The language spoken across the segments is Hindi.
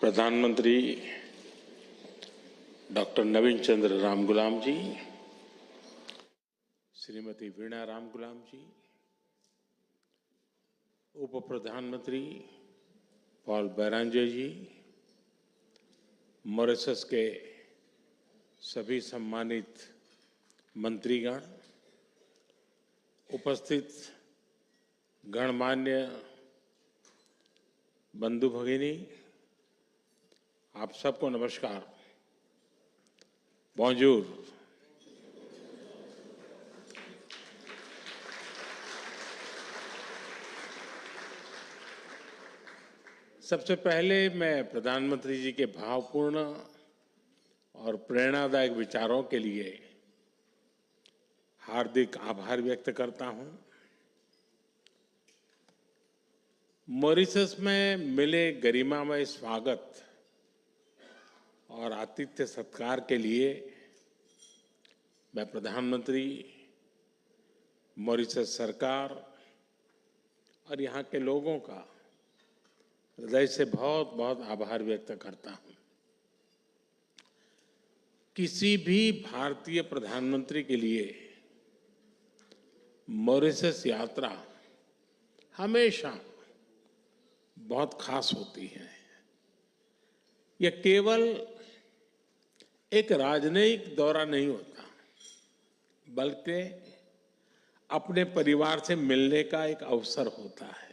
प्रधानमंत्री डॉक्टर नवीन चंद्र रामगुलाम जी, श्रीमती वीणा रामगुलाम जी, उप प्रधानमंत्री पॉल बैरांजे जी, मॉरिशस के सभी सम्मानित मंत्रीगण, उपस्थित गणमान्य बंधु भगिनी, आप सबको नमस्कार। बॉन्जूर। सबसे पहले मैं प्रधानमंत्री जी के भावपूर्ण और प्रेरणादायक विचारों के लिए हार्दिक आभार व्यक्त करता हूं। मॉरिशस में मिले गरिमामय स्वागत और आतिथ्य सत्कार के लिए मैं प्रधानमंत्री, मॉरिशस सरकार और यहाँ के लोगों का हृदय से बहुत बहुत आभार व्यक्त करता हूँ। किसी भी भारतीय प्रधानमंत्री के लिए मॉरिशस यात्रा हमेशा बहुत खास होती है। यह केवल एक राजनयिक दौरा नहीं होता, बल्कि अपने परिवार से मिलने का एक अवसर होता है।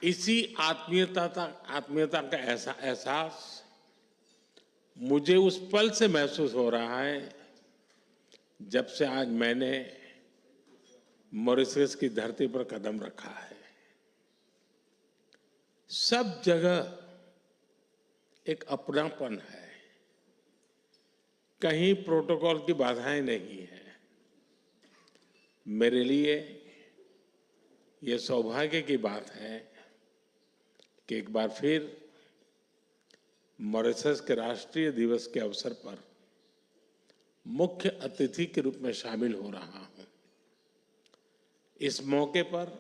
इसी आत्मीयता का ऐसा एहसास मुझे उस पल से महसूस हो रहा है जब से आज मैंने मॉरिशस की धरती पर कदम रखा है। सब जगह एक अपनापन है, कहीं प्रोटोकॉल की बाधाएं नहीं है। मेरे लिए ये सौभाग्य की बात है कि एक बार फिर मॉरिशस के राष्ट्रीय दिवस के अवसर पर मुख्य अतिथि के रूप में शामिल हो रहा हूं। इस मौके पर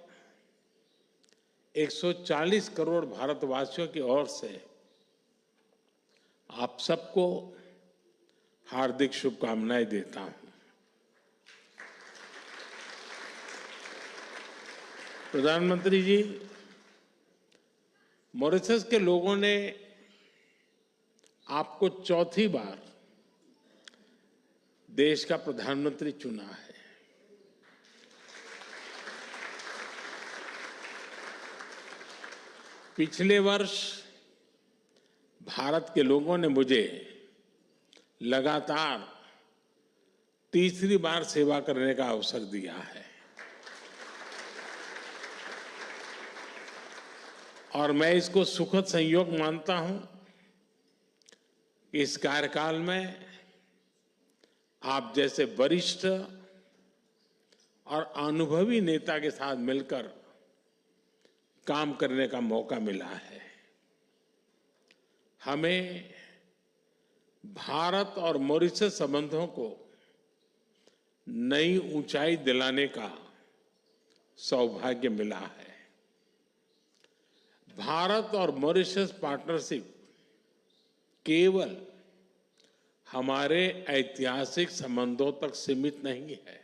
140 करोड़ भारतवासियों की ओर से आप सबको हार्दिक शुभकामनाएं देता हूं। प्रधानमंत्री जी, मॉरिशस के लोगों ने आपको चौथी बार देश का प्रधानमंत्री चुना है। पिछले वर्ष भारत के लोगों ने मुझे लगातार तीसरी बार सेवा करने का अवसर दिया है और मैं इसको सुखद संयोग मानता हूं कि इस कार्यकाल में आप जैसे वरिष्ठ और अनुभवी नेता के साथ मिलकर काम करने का मौका मिला है। हमें भारत और मॉरिशस संबंधों को नई ऊंचाई दिलाने का सौभाग्य मिला है। भारत और मॉरिशस पार्टनरशिप केवल हमारे ऐतिहासिक संबंधों तक सीमित नहीं है।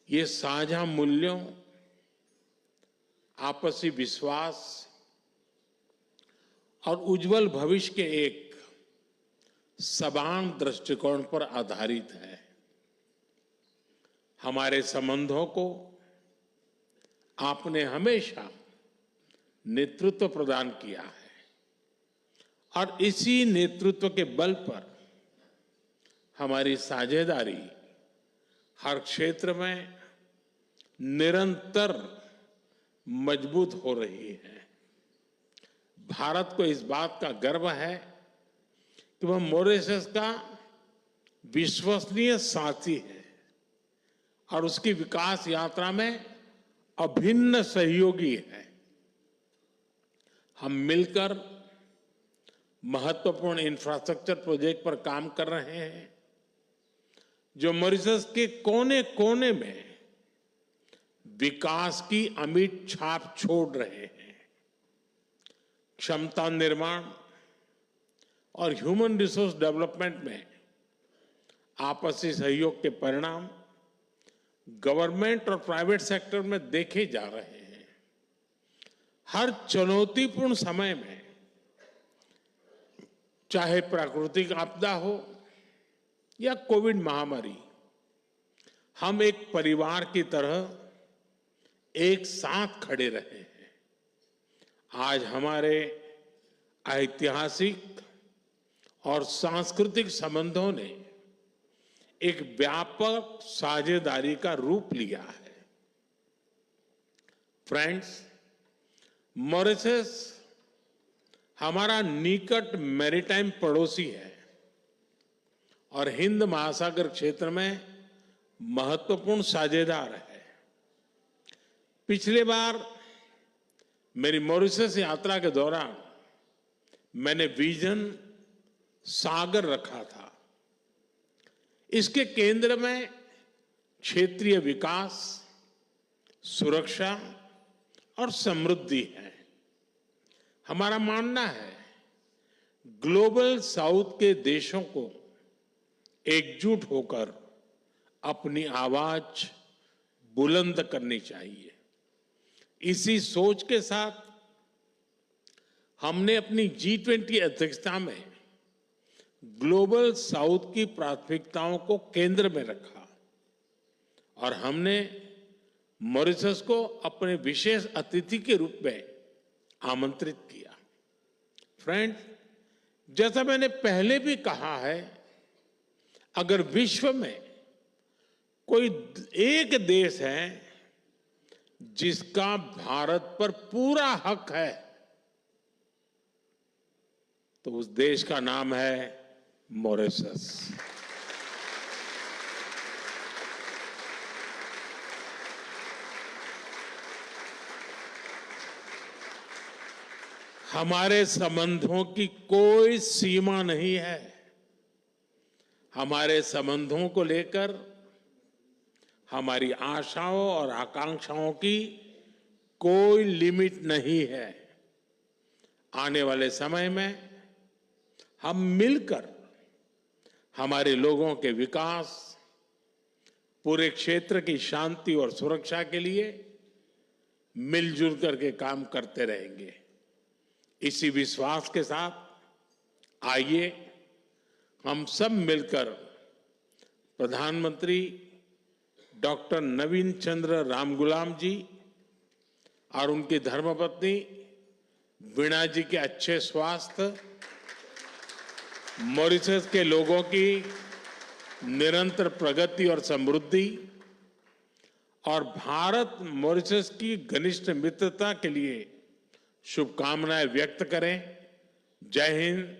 ये साझा मूल्यों, आपसी विश्वास और उज्जवल भविष्य के एक समान दृष्टिकोण पर आधारित है। हमारे संबंधों को आपने हमेशा नेतृत्व प्रदान किया है और इसी नेतृत्व के बल पर हमारी साझेदारी हर क्षेत्र में निरंतर मजबूत हो रही है। भारत को इस बात का गर्व है कि वह मॉरिशस का विश्वसनीय साथी है और उसकी विकास यात्रा में अभिन्न सहयोगी है। हम मिलकर महत्वपूर्ण इंफ्रास्ट्रक्चर प्रोजेक्ट पर काम कर रहे हैं जो मॉरिशस के कोने कोने में विकास की अमिट छाप छोड़ रहे हैं। क्षमता निर्माण और ह्यूमन रिसोर्स डेवलपमेंट में आपसी सहयोग के परिणाम गवर्नमेंट और प्राइवेट सेक्टर में देखे जा रहे हैं। हर चुनौतीपूर्ण समय में, चाहे प्राकृतिक आपदा हो या कोविड महामारी, हम एक परिवार की तरह एक साथ खड़े रहे हैं। आज हमारे ऐतिहासिक और सांस्कृतिक संबंधों ने एक व्यापक साझेदारी का रूप लिया है। फ्रेंड्स, मॉरिशस हमारा निकट मैरीटाइम पड़ोसी है और हिंद महासागर क्षेत्र में महत्वपूर्ण साझेदार है। पिछले बार मेरी मॉरिशस यात्रा के दौरान मैंने विजन सागर रखा था। इसके केंद्र में क्षेत्रीय विकास, सुरक्षा और समृद्धि है। हमारा मानना है ग्लोबल साउथ के देशों को एकजुट होकर अपनी आवाज बुलंद करनी चाहिए। इसी सोच के साथ हमने अपनी G20 अध्यक्षता में ग्लोबल साउथ की प्राथमिकताओं को केंद्र में रखा और हमने मॉरिशस को अपने विशेष अतिथि के रूप में आमंत्रित किया। फ्रेंड्स, जैसा मैंने पहले भी कहा है, अगर विश्व में कोई एक देश है जिसका भारत पर पूरा हक है, तो उस देश का नाम है मॉरिशस। हमारे संबंधों की कोई सीमा नहीं है। हमारे संबंधों को लेकर हमारी आशाओं और आकांक्षाओं की कोई लिमिट नहीं है। आने वाले समय में हम मिलकर हमारे लोगों के विकास, पूरे क्षेत्र की शांति और सुरक्षा के लिए मिलजुल करके काम करते रहेंगे। इसी विश्वास के साथ आइए हम सब मिलकर प्रधानमंत्री डॉक्टर नवीन चंद्र रामगुलाम जी और उनकी धर्मपत्नी वीणा जी के अच्छे स्वास्थ्य, मॉरिशस के लोगों की निरंतर प्रगति और समृद्धि और भारत मॉरिशस की घनिष्ठ मित्रता के लिए शुभकामनाएं व्यक्त करें। जय हिंद,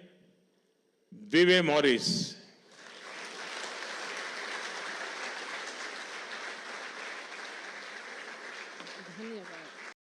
विवे मॉरिस।